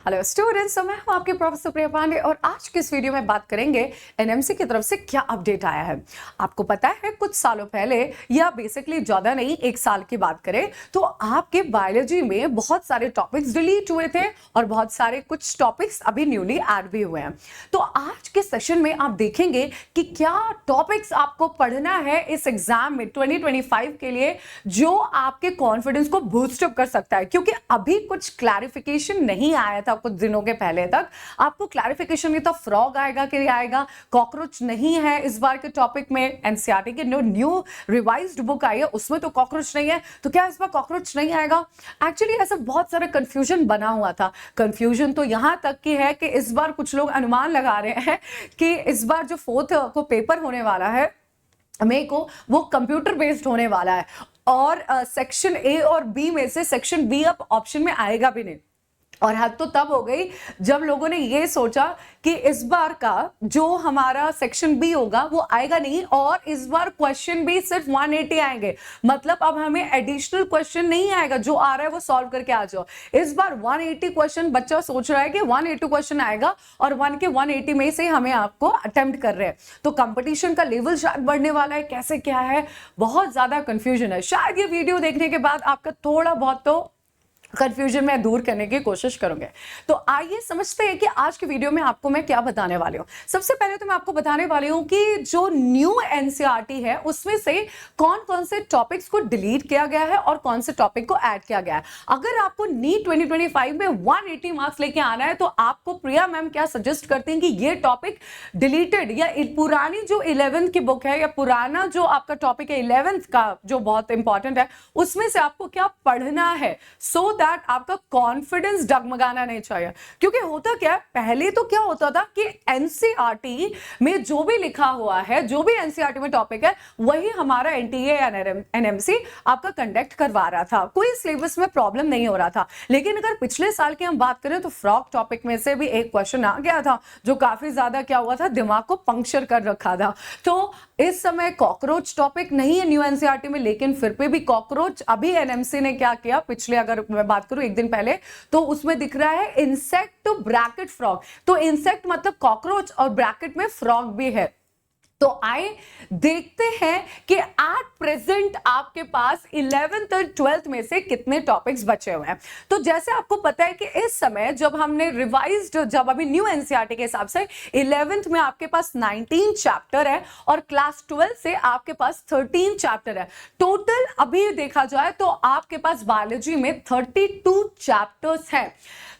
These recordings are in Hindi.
हेलो स्टूडेंट्स, मैं हूं आपके प्रोफेसर प्रिया पांडे और आज की इस वीडियो में बात करेंगे एनएमसी की तरफ से क्या अपडेट आया है। आपको पता है कुछ सालों पहले या बेसिकली ज्यादा नहीं 1 साल की बात करें तो आपके बायोलॉजी में बहुत सारे टॉपिक्स डिलीट हुए थे और बहुत सारे कुछ टॉपिक्स अभी न्यूली ऐड भी हुए हैं। तो आज के सेशन में आप देखेंगे कि क्या टॉपिक्स आपको पढ़ना है इस एग्जाम में 2025 के लिए जो आपके कॉन्फिडेंस को बूस्टअप कर सकता है, क्योंकि अभी कुछ क्लैरिफिकेशन नहीं आया था। कुछ दिनों के पहले तक आपको क्लैरिफिकेशन नहीं था फ्रॉग आएगा कि आएगा, कॉकरोच नहीं है इस बार के टॉपिक में। एनसीईआरटी की न्यू रिवाइज्ड बुक आई है उसमें तो कॉकरोच नहीं है, तो क्या इस बार कॉकरोच नहीं आएगा? एक्चुअली ऐसा बहुत सारा कंफ्यूजन बना हुआ था। कंफ्यूजन तो यहां तक की है कि इस बार कुछ लोग अनुमान लगा रहे हैं कि इस बार जो 4th को पेपर होने वाला है मई को, वो कंप्यूटर बेस्ड होने वाला है और सेक्शन ए और बी में से सेक्शन बी अब ऑप्शन में आएगा भी नहीं। और हद तो तब हो गई जब लोगों ने ये सोचा कि इस बार का जो हमारा सेक्शन बी होगा वो आएगा नहीं और इस बार क्वेश्चन भी सिर्फ 180 आएंगे। मतलब अब हमें एडिशनल क्वेश्चन नहीं आएगा, जो आ रहा है वो सॉल्व करके आ जाओ। इस बार 180 क्वेश्चन बच्चा सोच रहा है कि 180 क्वेश्चन आएगा और 1 के 180 में से हमें आपको अटेम्प्ट कर रहे हैं। तो कंपटीशन का लेवल शायद बढ़ने वाला है, कैसे क्या है, बहुत ज्यादा कंफ्यूजन है। शायद ये वीडियो देखने के बाद आपका थोड़ा बहुत तो कंफ्यूजन में दूर करने की कोशिश करूंगे। तो आइए समझते हैं कि आज की वीडियो में आपको मैं क्या बताने वाली हूं। सबसे पहले तो मैं आपको बताने वाली हूं कि जो न्यू एनसीईआरटी है उसमें से कौन कौन से टॉपिक्स को डिलीट किया गया है और कौन से टॉपिक को ऐड किया गया है। अगर आपको नीट 2025 में 180 मार्क्स लेके आना है तो आपको प्रिया मैम क्या सजेस्ट करती हैं कि ये टॉपिक डिलीटेड या पुरानी जो 11th की बुक है या पुराना जो आपका टॉपिक है 11th का जो बहुत इंपॉर्टेंट है उसमें से आपको क्या पढ़ना है, सो दैट आपका कॉन्फिडेंस डगमगाना नहीं चाहिए। क्योंकि होता क्या है, पहले तो क्या होता था कि एनसीईआरटी में जो भी लिखा हुआ है, जो भी एनसीईआरटी में टॉपिक है, वही हमारा एनटीए या एनएमसी आपका कंडक्ट करवा रहा था। कोई सिलेबस में प्रॉब्लम नहीं हो रहा था। लेकिन अगर पिछले साल की हम बात करें तो फ्रॉग टॉपिक में से भी एक क्वेश्चन आ गया था जो काफी ज्यादा क्या हुआ था, दिमाग को पंक्चर कर रखा था। तो इस समय कॉकरोच टॉपिक नहीं है न्यू एनसीईआरटी में, लेकिन फिर भी कॉकरोच अभी एनएमसी ने क्या किया, पिछले अगर मैं बात करूं एक दिन पहले, तो उसमें दिख रहा है इंसेक्ट ब्रैकेट फ्रॉग। तो इंसेक्ट मतलब कॉकरोच और ब्रैकेट में फ्रॉग भी है। तो आए देखते हैं कि एट प्रेजेंट आपके पास 11th और 12th में से कितने टॉपिक्स बचे हुए हैं। तो जैसे आपको पता है कि इस समय जब हमने रिवाइज्ड, जब अभी न्यू एनसीईआरटी के हिसाब से 11th में आपके पास 19 चैप्टर है और क्लास 12 से आपके पास 13 चैप्टर है। टोटल अभी देखा जाए तो आपके पास बायोलॉजी में 32 चैप्टर्स हैं।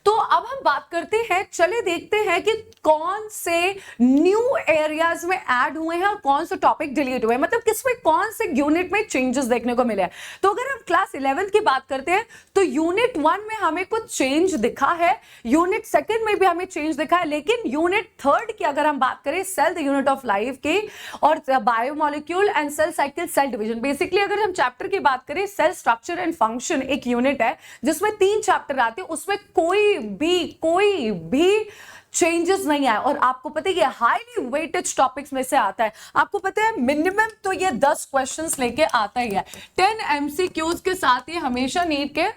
तो अब हम बात करते हैं, चले देखते हैं कि कौन से न्यू एरियाज में ऐड हुए हैं और कौन से टॉपिक डिलीट हुए हैं, मतलब किसमें कौन से यूनिट में चेंजेस देखने को मिले हैं। तो अगर हम क्लास 11th की बात करते हैं तो यूनिट 1 में हमें कुछ चेंज दिखा है, यूनिट 2 में भी हमें चेंज दिखा है, लेकिन यूनिट 3 की अगर हम बात करें, cell the unit of life की और biomolecule and cell cycle cell division, basically अगर हम चैप्टर की बात करें, सेल स्ट्रक्चर एंड फंक्शन एक यूनिट है जिसमें 3 चैप्टर आते हैं, उसमें कोई भी चेंजेस नहीं आए। और आपको पता है ये हाईली वेटेड टॉपिक्स में से आता है। आपको पता है मिनिमम तो ये 10 क्वेश्चंस लेके आता ही है। 10 एमसीक्यूज के साथ ये हमेशा नीट के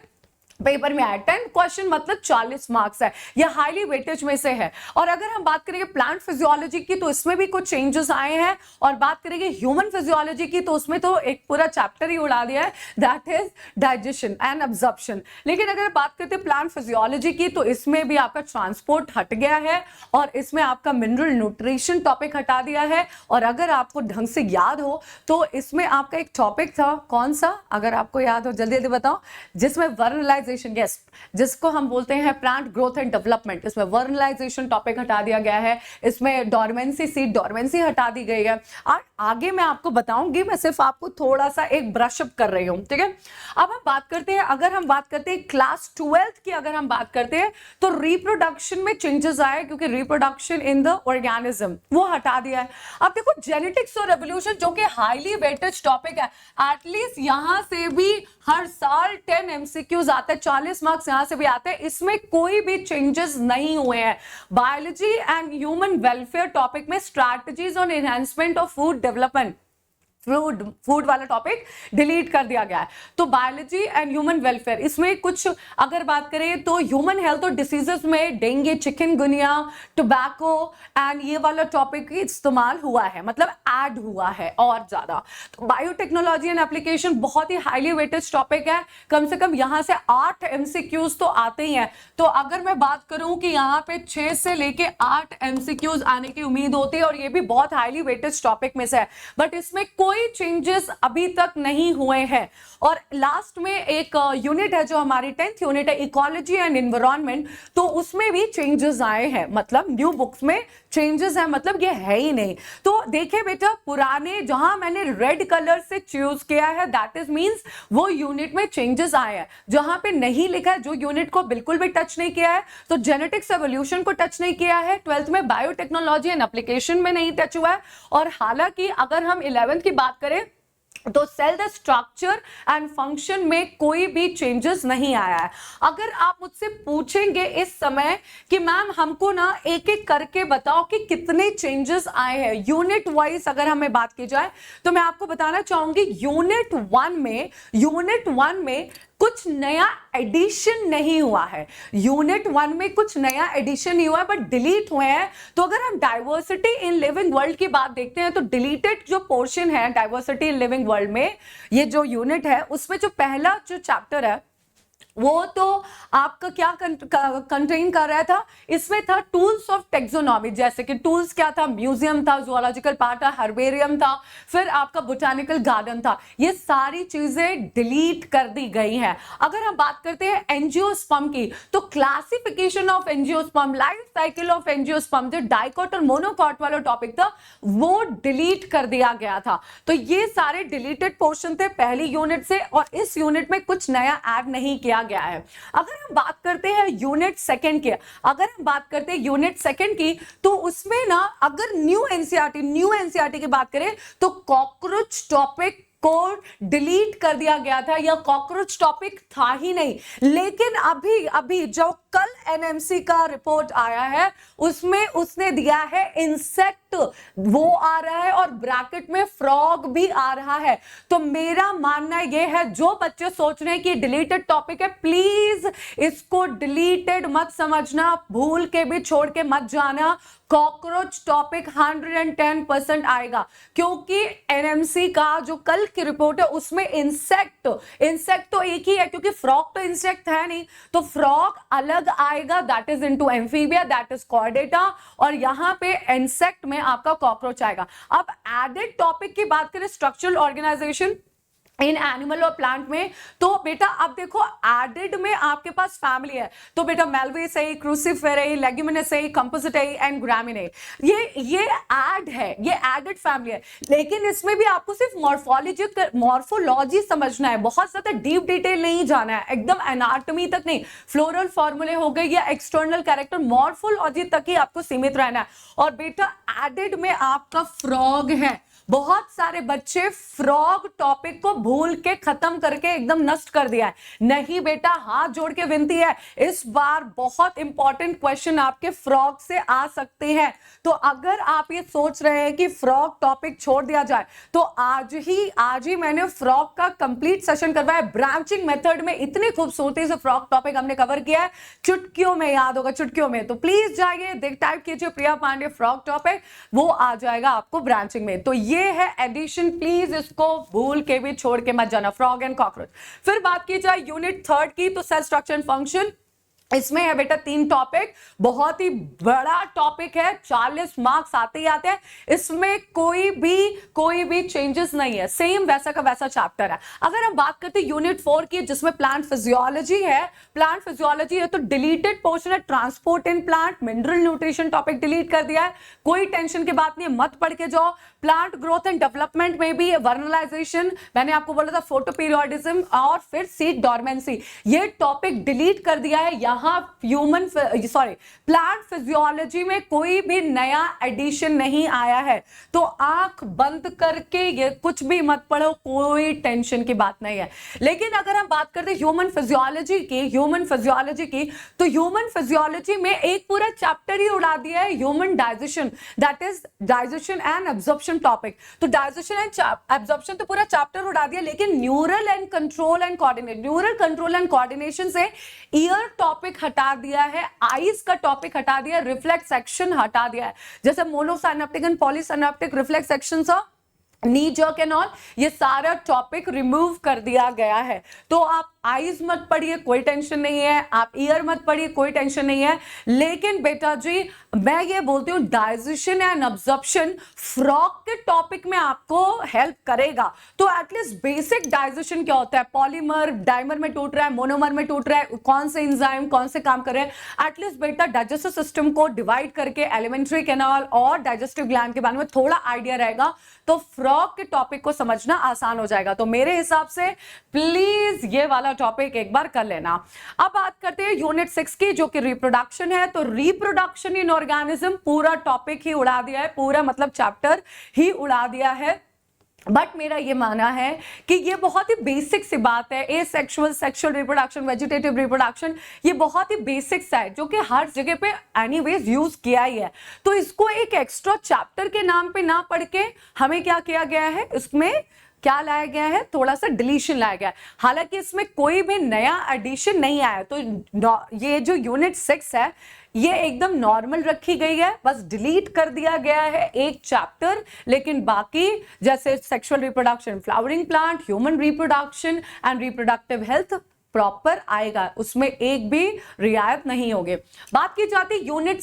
पेपर में आया। 10 क्वेश्चन मतलब 40 मार्क्स है। यह हाईली वेटेज में से है। और अगर हम बात करेंगे प्लांट फिजियोलॉजी की तो इसमें भी कुछ चेंजेस आए हैं, और बात करेंगे ह्यूमन फिजियोलॉजी की तो उसमें तो एक पूरा चैप्टर ही उड़ा दिया है, that is digestion and absorption. लेकिन अगर बात करते हैं प्लांट फिजियोलॉजी की तो इसमें भी आपका ट्रांसपोर्ट हट गया है और इसमें आपका मिनरल न्यूट्रिशन टॉपिक हटा दिया है। और अगर आपको ढंग से याद हो तो इसमें आपका एक टॉपिक था, कौन सा, अगर आपको याद हो जल्दी जल्दी बताओ, जिसमें वर्नलाइजेशन, यस, जिसको हम बोलते हैं प्लांट ग्रोथ एंड डेवलपमेंट, इसमें वर्नलाइजेशन टॉपिक हटा दिया गया है। इसमें डोरमेंसी, सीड डोरमेंसी हटा दी गई है। और आगे मैं आपको बताऊंगी, मैं सिर्फ आपको थोड़ा सा एक ब्रश अप कर रही हूं, ठीक है। अब हम बात करते हैं, अगर हम बात करते हैं क्लास 12th की, अगर हम बात करते हैं तो रिप्रोडक्शन में चेंजेस आए, क्योंकि रिप्रोडक्शन इन द ऑर्गेनिज्म वो हटा दिया है। अब देखो जेनेटिक्स और रेवोल्यूशन जो कि हाईली वेटेज टॉपिक है, एटलीस्ट यहां से भी हर साल 10 एमसीक्यूज आता है, 40 मार्क्स यहां से भी आते हैं, इसमें कोई भी चेंजेस नहीं हुए हैं। Biology and human welfare topic में strategies on enhancement of food development, food वाला टॉपिक डिलीट कर दिया गया है। तो बायोलॉजी एंड ह्यूमन वेलफेयर, इसमें कुछ अगर बात करें तो ह्यूमन हेल्थ और डिसीजेस में डेंगू, चिकनगुनिया, टोबैको एंड ये वाला टॉपिक इस्तेमाल हुआ है, मतलब ऐड हुआ है और ज्यादा। तो बायोटेक्नोलॉजी एंड एप्लीकेशन बहुत ही हाईली वेटेड टॉपिक है, कम से कम यहां से 8 एमसीक्यूज तो आते ही हैं। तो अगर मैं बात करूं कि यहाँ पे 6 से लेके 8 एमसीक्यूज आने की उम्मीद होती है और ये भी बहुत हाईली वेटेड टॉपिक में से है, बट इसमें कोई चेंजेस अभी तक नहीं हुए हैं। और लास्ट में एक यूनिट है जो हमारी 10th यूनिट है, इकोलॉजी एंड एनवायरनमेंट, तो उसमें भी चेंजेस आए हैं, मतलब न्यू बुक्स में चेंजेस है, मतलब ये है ही नहीं। तो देखिए बेटा, पुराने जहां मैंने रेड कलर से चूज किया है दैट इज मींस वो यूनिट में चेंजेस आए हैं। जहां पे नहीं लिखा है, जो यूनिट को बिल्कुल भी टच नहीं किया है, तो जेनेटिक्स एवोल्यूशन को टच नहीं किया है, 12th में बायोटेक्नोलॉजी एंड एप्लीकेशन में नहीं टच हुआ है। और हालांकि अगर हम 11th की बात करें तो cell the structure and function में कोई भी चेंजेस नहीं आया है। अगर आप मुझसे पूछेंगे इस समय कि मैम हमको ना एक एक करके बताओ कि कितने चेंजेस आए हैं यूनिट वाइज, अगर हमें बात की जाए तो मैं आपको बताना चाहूंगी यूनिट वन में कुछ नया एडिशन नहीं हुआ है। यूनिट 1 में कुछ नया एडिशन नहीं हुआ है, बट डिलीट हुए हैं। तो अगर हम डाइवर्सिटी इन लिविंग वर्ल्ड की बात देखते हैं तो डिलीटेड जो पोर्शन है डाइवर्सिटी इन लिविंग वर्ल्ड में, ये जो यूनिट है उसमें जो पहला जो चैप्टर है वो तो आपका क्या कंटेन कर रहा था, इसमें था टूल्स ऑफ टेक्सोनॉमी। जैसे कि टूल्स क्या था, म्यूजियम था, जूलॉजिकल पार्ट था, हर्बेरियम था, फिर आपका बोटानिकल गार्डन था। ये सारी चीजें डिलीट कर दी गई हैं। अगर हम बात करते हैं एंजियोस्पर्म की, तो classification of angiosperm, life cycle of angiosperm, जो डाइकॉट और मोनोकॉट वाला टॉपिक था वो डिलीट कर दिया गया था। तो ये सारे डिलीटेड पोर्शन थे पहली यूनिट से, और इस यूनिट में कुछ नया ऐड नहीं किया गया है। अगर हम बात करते हैं यूनिट सेकंड की, तो उसमें ना अगर न्यू एनसीईआरटी की बात करें तो कॉकरोच टॉपिक को डिलीट कर दिया गया था, या कॉकरोच टॉपिक था ही नहीं। लेकिन अभी जो कल एनएमसी का रिपोर्ट आया है उसमें उसने दिया है इंसेक्ट, वो आ रहा है और ब्रैकेट में फ्रॉग भी आ रहा है। तो मेरा मानना यह है, जो बच्चे सोच रहे हैं कि डिलीटेड टॉपिक है, प्लीज इसको डिलीटेड मत समझना, भूल के भी छोड़ के मत जाना। कॉकरोच टॉपिक 110% आएगा, क्योंकि एनएमसी का जो कल की रिपोर्ट है उसमें इंसेक्ट तो एक ही है, क्योंकि फ्रॉग तो इंसेक्ट है नहीं, तो फ्रॉग अलग आएगा, that is into amphibia, that is Chordata, और यहां पे इंसेक्ट में आपका कॉकरोच आएगा। अब एडेड टॉपिक की बात करें, स्ट्रक्चरल ऑर्गेनाइजेशन इन एनिमल और प्लांट में, तो बेटा अब देखो एडेड में आपके पास फैमिली है, तो बेटा मेल्वेसई, क्रूसिफेराई, लेग्यूमिनेसेई, कंपोजिटेई एंड ग्रामिनेई, ये ऐड है, ये एडेड फैमिली है। लेकिन इसमें भी आपको सिर्फ मॉर्फोलॉजी समझना है, बहुत ज्यादा डीप डिटेल नहीं जाना है, एकदम एनाटॉमी तक नहीं, फ्लोरल फॉर्मूले हो गए या एक्सटर्नल कैरेक्टर, मॉर्फोलॉजी तक ही आपको सीमित रहना है। और बेटा एडेड में आपका फ्रॉग है, बहुत सारे बच्चे फ्रॉग टॉपिक को भूल के खत्म करके एकदम नष्ट कर दिया है। नहीं बेटा, हाथ जोड़ के विनती है, इस बार बहुत इंपॉर्टेंट क्वेश्चन आपके फ्रॉग से आ सकते हैं। तो अगर आप ये सोच रहे हैं कि फ्रॉग टॉपिक छोड़ दिया जाए, तो आज ही मैंने फ्रॉग का कंप्लीट सेशन करवाया। ब्रांचिंग मेथड में इतनी खूबसूरती से फ्रॉग टॉपिक हमने कवर किया है, चुटकियों में याद होगा, चुटकियों में। तो प्लीज जाइए, टाइप कीजिए प्रिया पांडे फ्रॉग टॉपिक, वो आ जाएगा आपको ब्रांचिंग में। तो ये है एडिशन, प्लीज इसको भूल के भी छोड़ के मत जाना, फ्रॉग एंड कॉकरोच। फिर बात की जाए यूनिट 3 की, तो सेल स्ट्रक्चर एंड फंक्शन, इसमें है बेटा 3 टॉपिक, बहुत ही बड़ा टॉपिक है, 40 मार्क्स आते ही आते हैं, इसमें कोई भी चेंजेस नहीं है, सेम वैसा का वैसा चैप्टर है। अगर हम बात करते हैं यूनिट 4 की, जिसमें प्लांट फिजियोलॉजी है, तो डिलीटेड पोर्शन है transport in plant, mineral nutrition topic delete कर दिया है, कोई टेंशन की बात नहीं है, मत पढ़ के जाओ। प्लांट ग्रोथ एंड डेवलपमेंट में भी वर्नलाइजेशन, मैंने आपको बोला था फोटोपीरियोडिज्म, और फिर सीड डॉर्मेंसी, ये टॉपिक डिलीट कर दिया है। यहाँ प्लांट फिजियोलॉजी में कोई भी नया एडिशन नहीं आया है, तो आंख बंद करके ये कुछ भी मत पढ़ो, कोई टेंशन की बात नहीं है। लेकिन अगर हम बात करते हैं ह्यूमन फिजियोलॉजी की, तो ह्यूमन फिजियोलॉजी में एक पूरा चैप्टर ही उड़ा दिया है human digestion, that is digestion and absorption topic. तो डाइजेशन एंड एब्जॉर्प्शन तो पूरा चैप्टर उड़ा दिया, लेकिन न्यूरल कंट्रोल एंड कोऑर्डिनेशन से ईयर टॉपिक हटा दिया है, आईज का टॉपिक हटा दिया, रिफ्लेक्स एक्शन हटा दिया है, जैसे monosynaptic and polysynaptic reflex action knee jerk and all, ये सारा टॉपिक रिमूव कर दिया गया है। तो आप आईज मत पढ़िए, कोई टेंशन नहीं है, आप ईयर मत पढ़िए, कोई टेंशन नहीं है। लेकिन बेटा जी मैं ये बोलती हूँ डाइजेशन एंड अब्जॉर्प्शन फ्रॉक के टॉपिक में आपको हेल्प करेगा। तो एटलीस्ट बेसिक डाइजेशन क्या होता है, पॉलीमर डाइमर में टूट रहा है, मोनोमर में टूट रहा है, कौन से एंजाइम कौन से काम कर रहे हैं, एटलीस्ट बेटा डाइजेस्टिव सिस्टम को डिवाइड करके एलिमेंट्री कैनाल और डाइजेस्टिव ग्लैंड के बारे में थोड़ा आइडिया रहेगा, तो फ्रॉक के टॉपिक को समझना आसान हो जाएगा। तो मेरे हिसाब से प्लीज ये वाला टॉपिक एक बार कर लेना। अब बात करते हैं यूनिट 6 की, जो कि रिप्रोडक्शन है। तो रिप्रोडक्शन इन ऑर्गेनिज्म पूरा टॉपिक ही उड़ा दिया है, पूरा मतलब चैप्टर ही उड़ा दिया है। बट मेरा ये मानना है कि ये बहुत ही बेसिक सी बात है, asexual, sexual reproduction, vegetative reproduction, ये बहुत ही बेसिक सा है जो कि हर जगह पे एनीवेज यूज किया ही है। तो इसको एक एक्स्ट्रा चैप्टर के नाम पे ना पढ़ के हमें क्या किया गया है, इसमें क्या लाया गया है, थोड़ा सा डिलीशन लाया गया है। हालांकि इसमें कोई भी नया एडिशन नहीं आया। तो ये जो यूनिट 6 है ये एकदम नॉर्मल रखी गई है, बस डिलीट कर दिया गया है एक चैप्टर। लेकिन बाकी जैसे sexual reproduction, flowering plant, human reproduction and reproductive health proper आएगा, उसमें एक भी रियायत नहीं होगी। बात की जाती है यूनिट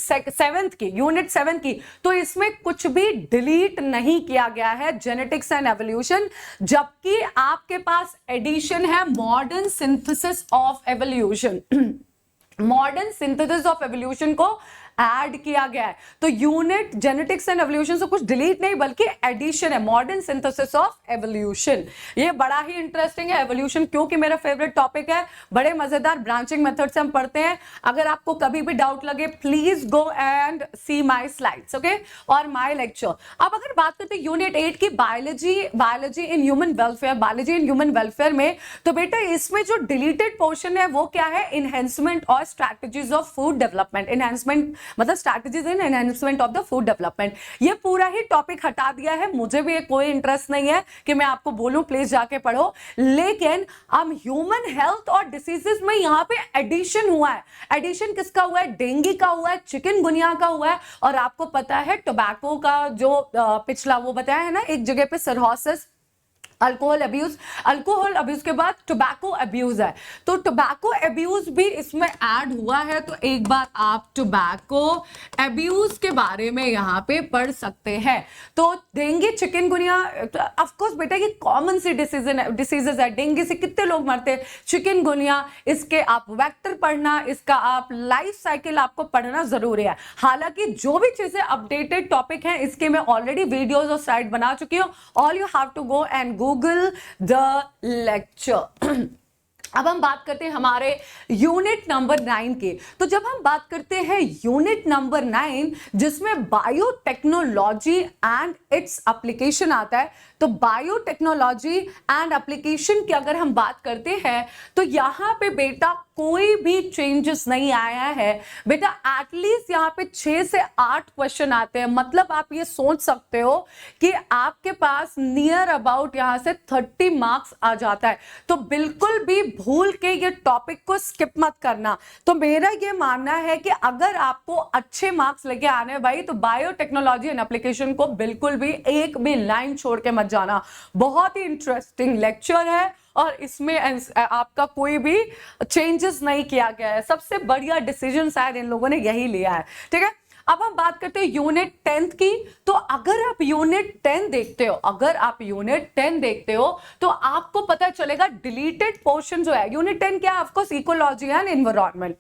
7 की, तो इसमें कुछ भी डिलीट नहीं किया गया है, जेनेटिक्स एंड एवोल्यूशन, जबकि आपके पास एडिशन है modern synthesis of evolution. Modern synthesis of evolution को ऐड किया गया है। तो यूनिट जेनेटिक्स एंड एवोल्यूशन से कुछ डिलीट नहीं बल्कि एडिशन है, मॉडर्न सिंथेसिस ऑफ एवोल्यूशन। ये बड़ा ही इंटरेस्टिंग है एवोल्यूशन, क्योंकि मेरा फेवरेट टॉपिक है, बड़े मजेदार ब्रांचिंग मेथड से हम पढ़ते हैं। अगर आपको कभी भी डाउट लगे please go and see my slides, okay, और माय लेक्चर। अब अगर बात करते हैं यूनिट 8 की, बायोलॉजी इन ह्यूमन वेलफेयर में, तो बेटा इसमें जो डिलीटेड पोर्शन है वो क्या है, इनहेंसमेंट और strategies of food development. Enhancement मतलब strategies in enhancement of the food development, ये पूरा ही टॉपिक हटा दिया है। मुझे भी कोई इंटरेस्ट नहीं है कि मैं आपको बोलूं प्लीज जाके पढ़ो, लेकिन हम ह्यूमन हेल्थ और डिसीजेस में यहां पे एडिशन हुआ है। एडिशन किसका हुआ है, डेंगू का हुआ है, चिकनगुनिया का हुआ है, और आपको पता है टोबैको का जो पिछला वो बताया है ना, एक जगह पे सर्होसिस, अल्कोहल अब्यूज के बाद टोबैको अब्यूज है। तो टोबैको अब्यूज भी इसमें ऐड हुआ है। तो एक बार आप टोबैको अब्यूज के बारे में यहाँ पे पढ़ सकते हैं। तो डेंगू, चिकनगुनिया, ऑफ कोर्स बेटा ये कॉमन सी डिसीजेज है। डेंगू से कितने लोग मरते हैं, चिकनगुनिया, इसके आप वेक्टर पढ़ना, इसका आप लाइफ साइकिल आपको पढ़ना जरूरी है। हालांकि जो भी चीजें अपडेटेड टॉपिक है इसके मैं ऑलरेडी वीडियोस और स्लाइड बना चुकी हूँ। All you have to go and Google the lecture। अब हम बात करते हैं हमारे यूनिट नंबर 9 की। तो जब हम बात करते हैं यूनिट नंबर 9 जिसमें बायोटेक्नोलॉजी एंड इट्स एप्लीकेशन आता है, तो बायोटेक्नोलॉजी एंड एप्लीकेशन की अगर हम बात करते हैं तो यहां पे बेटा कोई भी चेंजेस नहीं आया है। बेटा एटलीस्ट यहाँ पे 6 से 8 क्वेश्चन आते हैं, मतलब आप ये सोच सकते हो कि आपके पास नियर अबाउट यहां से 30 मार्क्स आ जाता है। तो बिल्कुल भी भूल के ये टॉपिक को स्किप मत करना। तो मेरा ये मानना है कि अगर आपको अच्छे मार्क्स लेके आने भाई, तो बायोटेक्नोलॉजी एंड एप्लीकेशन को बिल्कुल भी एक भी लाइन छोड़ के मत जाना। बहुत ही इंटरेस्टिंग लेक्चर है और इसमें आपका कोई भी चेंजेस नहीं किया गया है। सबसे बढ़िया डिसीजन शायद इन लोगों ने यही लिया है, ठीक है। अब हम बात करते हैं यूनिट 10 की। तो अगर आप यूनिट 10 देखते हो तो आपको पता चलेगा डिलीटेड पोर्शन जो है यूनिट 10 क्या है, of course ecology and environment.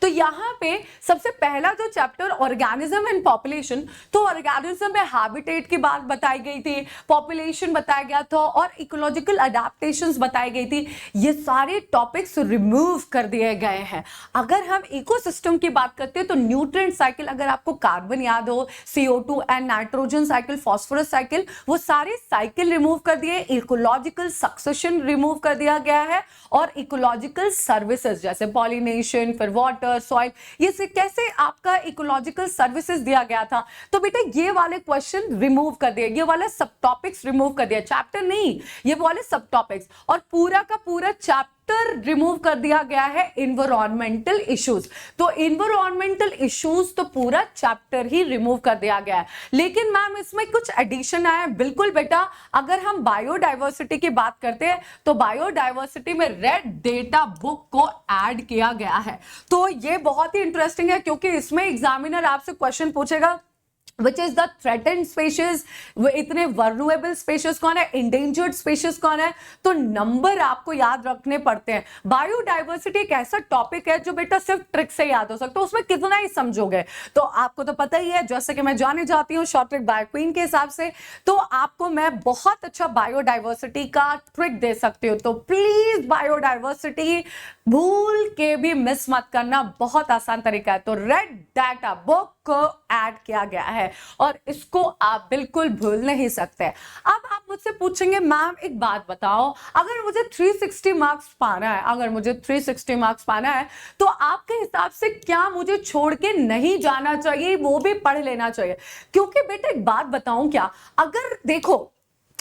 तो यहाँ पे सबसे पहला जो चैप्टर ऑर्गेनिज्म एंड पॉपुलेशन, तो ऑर्गेनिज्म में हैबिटेट की बात बताई गई थी, पॉपुलेशन बताया गया था और इकोलॉजिकल अडेप्टेशंस बताई गई थी। ये सारे टॉपिक्स रिमूव कर दिए गए हैं। अगर हम इकोसिस्टम की बात करते हैं तो न्यूट्रिएंट साइकिल, अगर आपको कार्बन याद हो, CO2 and nitrogen cycle, phosphorus cycle, वो सारे साइकिल रिमूव कर दिए। इकोलॉजिकल सक्सेशन रिमूव कर दिया गया है और इकोलॉजिकल सर्विसेज जैसे पॉलिनेशन, फिर वाटर, सॉइल, ये से कैसे आपका इकोलॉजिकल सर्विसेज दिया गया था। तो बेटा ये वाले क्वेश्चन रिमूव कर दिए, ये वाले सब टॉपिक्स रिमूव कर दिया, चैप्टर नहीं, ये वाले सब टॉपिक्स, और पूरा का पूरा चैप्टर रिमूव कर दिया गया है एनवायरमेंटल इश्यूज। तो एनवायरमेंटल इश्यूज तो पूरा चैप्टर ही रिमूव कर दिया गया है। लेकिन मैम इसमें कुछ एडिशन आया है। बिल्कुल बेटा, अगर हम बायोडाइवर्सिटी की बात करते हैं तो बायोडाइवर्सिटी में रेड डेटा बुक को ऐड किया गया है। तो ये बहुत ही इंटरेस्टिंग है क्योंकि इसमें एग्जामिनर आपसे क्वेश्चन पूछेगा Which is the threatened species, वो इतने vulnerable species कौन है, endangered species कौन है, तो नंबर आपको याद रखने पड़ते हैं। बायोडाइवर्सिटी एक ऐसा टॉपिक है जो बेटा सिर्फ ट्रिक से याद हो सकता है, उसमें कितना ही समझोगे। तो आपको तो पता ही है, जैसे कि मैं जाने जाती हूँ शॉर्ट ट्रिक बाय क्वीन के हिसाब से, तो आपको मैं बहुत अच्छा बायोडाइवर्सिटी का ट्रिक दे सकती हूँ। तो प्लीज बायोडाइवर्सिटी भूल के भी मिस मत करना, बहुत आसान तरीका है। तो रेड डाटा बुक को ऐड किया गया है और इसको आप बिल्कुल भूल नहीं सकते। अब आप मुझसे पूछेंगे मैम एक बात बताओ, अगर मुझे 360 मार्क्स पाना है, अगर मुझे 360 मार्क्स पाना है तो आपके हिसाब से क्या मुझे छोड़ के नहीं जाना चाहिए, वो भी पढ़ लेना चाहिए? क्योंकि बेटा एक बात बताऊं क्या, अगर देखो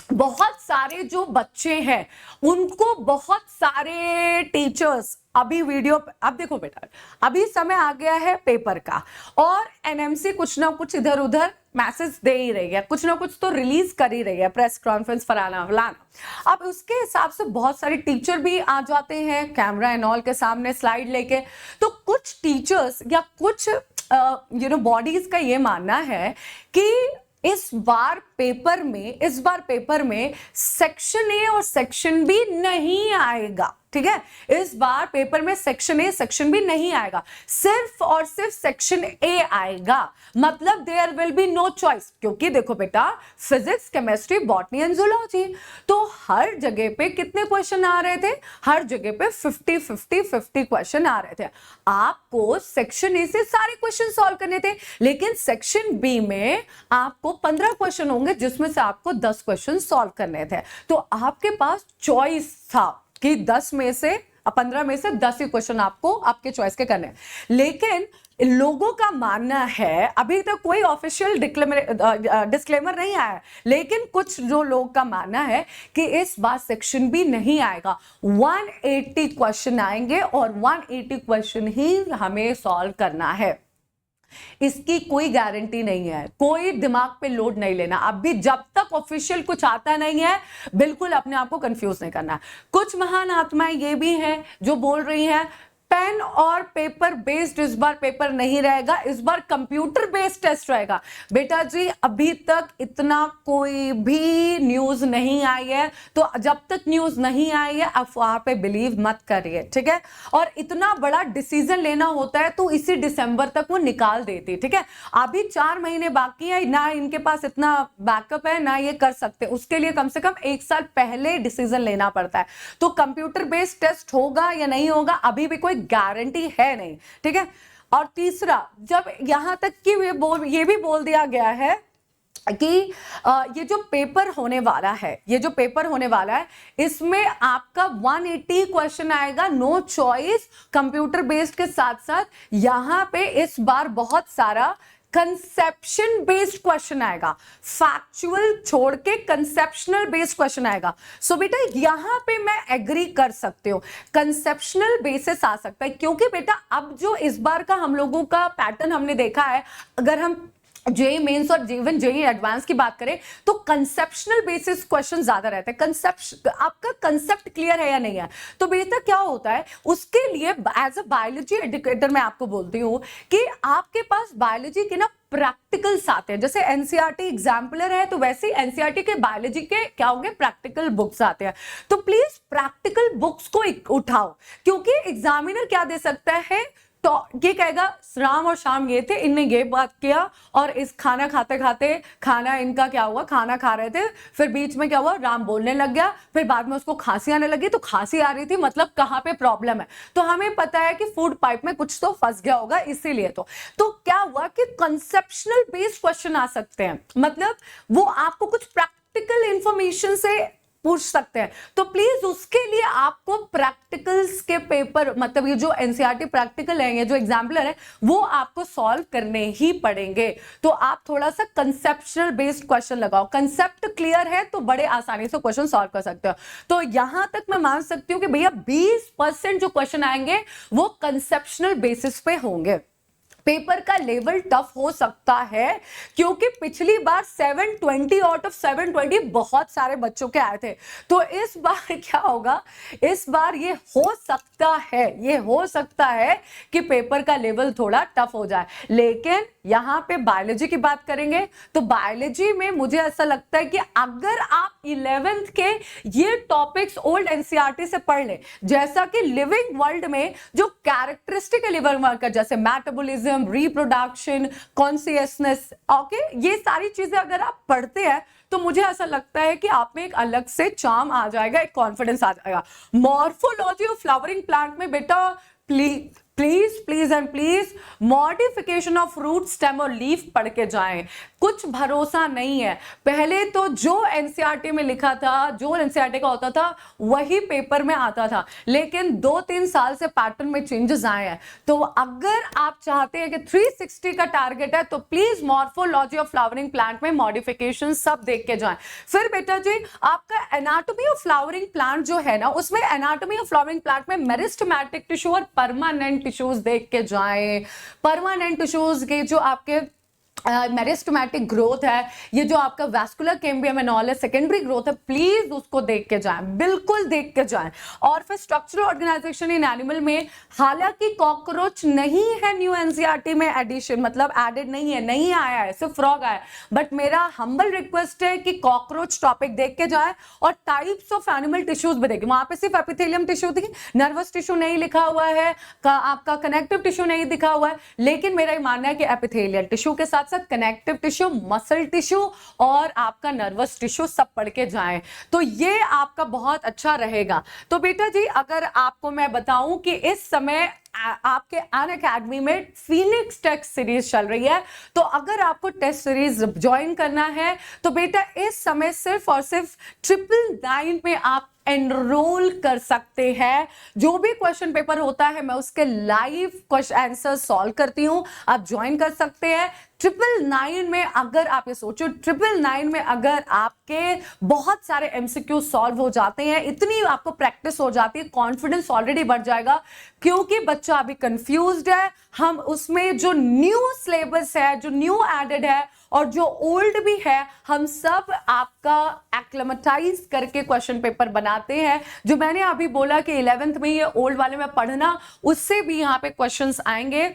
बहुत सारे जो बच्चे हैं उनको बहुत सारे टीचर्स अभी वीडियो, अब देखो बेटा अभी समय आ गया है पेपर का और एनएमसी कुछ ना कुछ इधर उधर मैसेज दे ही रही है, कुछ ना कुछ तो रिलीज कर ही रही है, प्रेस कॉन्फ्रेंस फलाना फलाना। अब उसके हिसाब से बहुत सारे टीचर भी आ जाते हैं कैमरा एंड ऑल के सामने स्लाइड लेके। तो कुछ टीचर्स या कुछ बॉडीज का ये मानना है कि इस बार पेपर में सेक्शन ए और सेक्शन बी नहीं आएगा। ठीक है, इस बार पेपर में सेक्शन ए सेक्शन बी नहीं आएगा, सिर्फ और सिर्फ सेक्शन ए आएगा। मतलब there will be no choice, क्योंकि देखो बेटा physics, chemistry, botany and zoology, तो हर जगह पे कितने क्वेश्चन आ रहे थे, हर जगह पे 50 क्वेश्चन आ रहे थे। आपको सेक्शन ए से सारे क्वेश्चन सॉल्व करने थे, लेकिन सेक्शन बी में आपको 15 क्वेश्चन होंगे जिसमें से आपको 10 क्वेश्चन सॉल्व करने थे। तो आपके पास चॉइस था कि 15 में से 10 ही क्वेश्चन आपको आपके चॉइस के करने हैं। लेकिन लोगों का मानना है, अभी तक कोई ऑफिशियल डिस्क्लेमर नहीं आया, लेकिन कुछ जो लोग का मानना है कि इस बार सेक्शन बी नहीं आएगा, 180 क्वेश्चन आएंगे और 180 क्वेश्चन ही हमें सॉल्व करना है। इसकी कोई गारंटी नहीं है, कोई दिमाग पे लोड नहीं लेना। अभी जब तक ऑफिशियल कुछ आता नहीं है बिल्कुल अपने आप को कंफ्यूज नहीं करना। कुछ महान आत्माएं ये भी हैं जो बोल रही हैं पेन और पेपर बेस्ड इस बार पेपर नहीं रहेगा, इस बार कंप्यूटर बेस्ड टेस्ट रहेगा। बेटा जी अभी तक इतना कोई भी न्यूज नहीं आई है, तो जब तक न्यूज नहीं आई है अफवाह पे बिलीव मत करिए, ठीक है। और इतना बड़ा डिसीजन लेना होता है तो इसी दिसंबर तक वो निकाल देती, ठीक है। अभी 4 महीने बाकी है, ना इनके पास इतना बैकअप है ना ये कर सकते, उसके लिए कम से कम 1 साल पहले डिसीजन लेना पड़ता है। तो कंप्यूटर बेस्ड टेस्ट होगा या नहीं होगा अभी भी कोई गारंटी है नहीं, ठीक है। और तीसरा, जब यहां तक कि ये भी बोल दिया गया है कि ये जो पेपर होने वाला है इसमें आपका 180 क्वेश्चन आएगा, नो चॉइस, कंप्यूटर बेस्ड के साथ साथ यहां पे इस बार बहुत सारा कंसेप्शन बेस्ड क्वेश्चन आएगा, फैक्चुअल छोड़ के कंसेप्शनल बेस्ड क्वेश्चन आएगा। सो बेटा यहां पे मैं एग्री कर सकती हूँ, कंसेप्शनल बेसिस आ सकता है, क्योंकि बेटा अब जो इस बार का हम लोगों का पैटर्न हमने देखा है, अगर हम जेई मेंस और इवन जेई एडवांस की बात करें तो कंसेप्शनल बेसिस क्वेश्चन ज्यादा रहते हैं। आपका कंसेप्ट क्लियर है या नहीं है, तो बेटा क्या होता है उसके लिए एज अ बायोलॉजी एजुकेटर मैं आपको बोलती हूँ कि आपके पास बायोलॉजी के ना प्रैक्टिकल्स आते हैं, जैसे एनसीईआरटी एग्जाम्पलर है तो वैसे ही एनसीईआरटी के बायोलॉजी के क्या होंगे, प्रैक्टिकल बुक्स आते हैं। तो प्लीज प्रैक्टिकल बुक्स को उठाओ, क्योंकि एग्जामिनर क्या दे सकता है, तो ये कहेगा राम और श्याम ये थे, इनने ये बात किया और इस खाना खाते खाते खाना इनका क्या हुआ, खाना खा रहे थे, फिर बीच में क्या हुआ, राम बोलने लग गया, फिर बाद में उसको खांसी आने लगी, तो खांसी आ रही थी मतलब कहां पे प्रॉब्लम है, तो हमें पता है कि फूड पाइप में कुछ तो फंस गया होगा इसीलिए। तो क्या हुआ कि कंसेप्शनल बेस्ड क्वेश्चन आ सकते हैं, मतलब वो आपको कुछ प्रैक्टिकल इंफॉर्मेशन से पूछ सकते हैं, तो प्लीज उसके लिए आपको प्रैक्टिकल्स के पेपर, मतलब ये जो एनसीईआरटी प्रैक्टिकल है, ये जो एग्जाम्पलर है, वो आपको सॉल्व करने ही पड़ेंगे। तो आप थोड़ा सा कंसेप्शनल बेस्ड क्वेश्चन लगाओ, कंसेप्ट क्लियर है तो बड़े आसानी से क्वेश्चन सॉल्व कर सकते हो। तो यहां तक मैं मान सकती हूं कि भैया 20% जो क्वेश्चन आएंगे वो कंसेप्शनल बेसिस पे होंगे। पेपर का लेवल टफ हो सकता है क्योंकि पिछली बार 720 आउट ऑफ 720 बहुत सारे बच्चों के आए थे, तो इस बार क्या होगा, इस बार ये हो सकता है कि पेपर का लेवल थोड़ा टफ हो जाए। लेकिन यहां पे बायोलॉजी की बात करेंगे तो बायोलॉजी में मुझे ऐसा लगता है कि अगर आप 11th के ये टॉपिक्स ओल्ड एनसीईआरटी से पढ़ लें, जैसा कि लिविंग वर्ल्ड में जो कैरेक्टरिस्टिक है लिविंग वर्ल्ड का, जैसे मेटाबॉलिज्म, रिप्रोडक्शन, कॉन्शियसनेस, ओके, ये सारी चीजें अगर आप पढ़ते हैं तो मुझे ऐसा लगता है कि आप में एक अलग से चार्म आ जाएगा, एक कॉन्फिडेंस आ जाएगा। मॉर्फोलॉजी ऑफ फ्लावरिंग प्लांट में बेटा please and please modification of root, stem और लीफ पढ़ के जाएं। कुछ भरोसा नहीं है, पहले तो जो एनसीईआरटी में लिखा था, जो एनसीईआरटी का होता था वही पेपर में आता था, लेकिन 2-3 साल से पैटर्न में चेंजेस आए हैं। तो अगर आप चाहते हैं कि 360 का टारगेट है तो please morphology of flowering plant में मॉडिफिकेशन सब देख के जाएं। फिर बेटा जी आपका एनाटॉमी ऑफ फ्लावरिंग प्लांट जो है ना, उसमें एनाटॉमी ऑफ फ्लावरिंग प्लांट में मेरिस्टेमेटिक टिश्यू और परमानेंट टिश्यूज देख के जाएं। परमानेंट टिश्यूज के जो आपके मेरिस्टेमेटिक ग्रोथ है, ये जो आपका वैस्कुलर कैम्बियम एंड ऑल है, सेकेंडरी ग्रोथ है, प्लीज उसको देख के जाएं, बिल्कुल देख के जाएं। और फिर स्ट्रक्चरल ऑर्गेनाइजेशन इन एनिमल में, हालांकि कॉकरोच नहीं है न्यू एनसीईआरटी में एडिशन, मतलब एडेड नहीं है, नहीं आया है, सिर्फ फ्रॉग आया, बट मेरा हम्बल रिक्वेस्ट है कि कॉकरोच टॉपिक देख के जाएं और टाइप्स ऑफ एनिमल टिश्यूज भी देखें। वहां पे सिर्फ एपिथेलियम टिश्यू थी, नर्वस टिश्यू नहीं लिखा हुआ है, आपका कनेक्टिव टिश्यू नहीं दिखा हुआ है, लेकिन मेरा ये मानना है कि एपिथेलियल टिश्यू के साथ कनेक्टिव टिश्यू, मसल टिश्यू और आपका नर्वस टिश्यू सब पढ़ के जाएं, तो ये आपका बहुत अच्छा रहेगा। तो बेटा जी अगर आपको मैं बताऊं कि इस समय आपके अनअकैडमी में फीनिक्स टेस्ट सीरीज चल रही है, तो अगर आपको टेस्ट सीरीज ज्वाइन करना है तो बेटा इस समय सिर्फ और सिर्फ 999 में आप एनरोल कर सकते हैं। जो भी क्वेश्चन पेपर होता है मैं उसके लाइव क्वेश्चन आंसर सॉल्व करती हूं, आप ज्वाइन कर सकते हैं। 999 में अगर आप ये सोचो, 999 में अगर आपके बहुत सारे एमसीक्यू सॉल्व हो जाते हैं, इतनी आपको प्रैक्टिस हो जाती है, कॉन्फिडेंस ऑलरेडी बढ़ जाएगा, क्योंकि बच्चा अभी कंफ्यूज्ड है। हम उसमें जो न्यू सिलेबस है, जो न्यू एडेड है और जो ओल्ड भी है, हम सब आपका एक्लेमेटाइज करके क्वेश्चन पेपर बनाते हैं। जो मैंने अभी बोला कि 11th में ये ओल्ड वाले में पढ़ना, उससे भी यहाँ पे क्वेश्चंस आएंगे,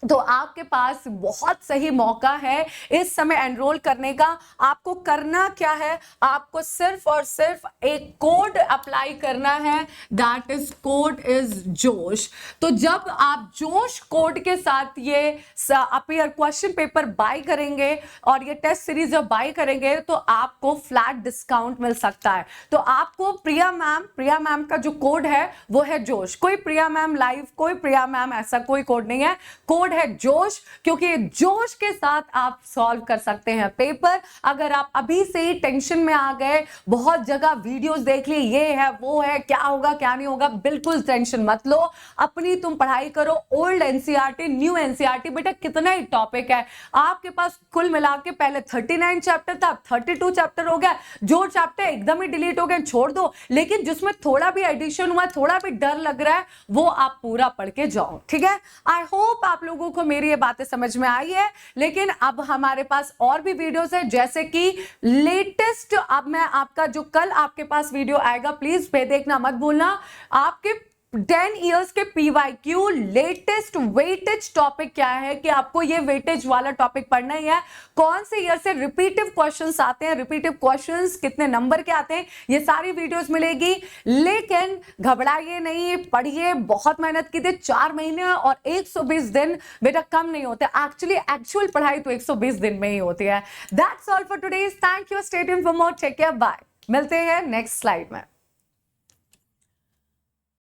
तो आपके पास बहुत सही मौका है इस समय एनरोल करने का। आपको करना क्या है, आपको सिर्फ और सिर्फ एक कोड अप्लाई करना है, दैट इज कोड इज जोश। तो जब आप जोश कोड के साथ ये अपीयर क्वेश्चन पेपर बाय करेंगे और ये टेस्ट सीरीज जब बाय करेंगे तो आपको फ्लैट डिस्काउंट मिल सकता है। तो आपको प्रिया मैम का जो कोड है वो है जोश। कोई प्रिया मैम लाइव, कोई प्रिया मैम, ऐसा कोई कोड नहीं है, कोड है जोश, क्योंकि जोश के साथ आप सॉल्व कर सकते हैं पेपर। अगर आप अभी से ही टेंशन में आ गए, बहुत जगह वीडियोस देख ली, ये है वो है, क्या होगा क्या नहीं होगा, बिल्कुल टेंशन मत लो, अपनी तुम पढ़ाई करो। ओल्ड एनसीईआरटी, न्यू एनसीईआरटी, बेटा कितना ही टॉपिक है आपके पास, कुल मिला के पहले 39 चैप्टर था, 32 चैप्टर हो गया। जो चैप्टर एकदम ही डिलीट हो गए छोड़ दो, लेकिन जिसमें थोड़ा भी एडिशन हुआ, थोड़ा भी डर लग रहा है, वो आप पूरा पढ़ के जाओ, ठीक है। आई होप आप लोगों को मेरी ये बातें समझ में आई है। लेकिन अब हमारे पास और भी वीडियोस है, जैसे कि लेटेस्ट, अब मैं आपका जो कल आपके पास वीडियो आएगा, प्लीज पे देखना मत भूलना। आपके 10 इयर्स के पीवाईक्यू लेटेस्ट वेटेज टॉपिक क्या है कि आपको ये वेटेज वाला टॉपिक पढ़ना ही है। कौन से ईयर से रिपीटिव क्वेश्चंस आते हैं, रिपीटिव क्वेश्चंस कितने नंबर के आते हैं, ये सारी वीडियोस मिलेगी। लेकिन घबराइए नहीं, पढ़िए, बहुत मेहनत की थी, 4 महीने और 120 दिन बेटा कम नहीं होते। एक्चुअली एक्चुअल पढ़ाई तो 120 दिन में ही होती है। That's all for today. Thank you, stay tuned for more, take care, bye. मिलते हैं नेक्स्ट स्लाइड में।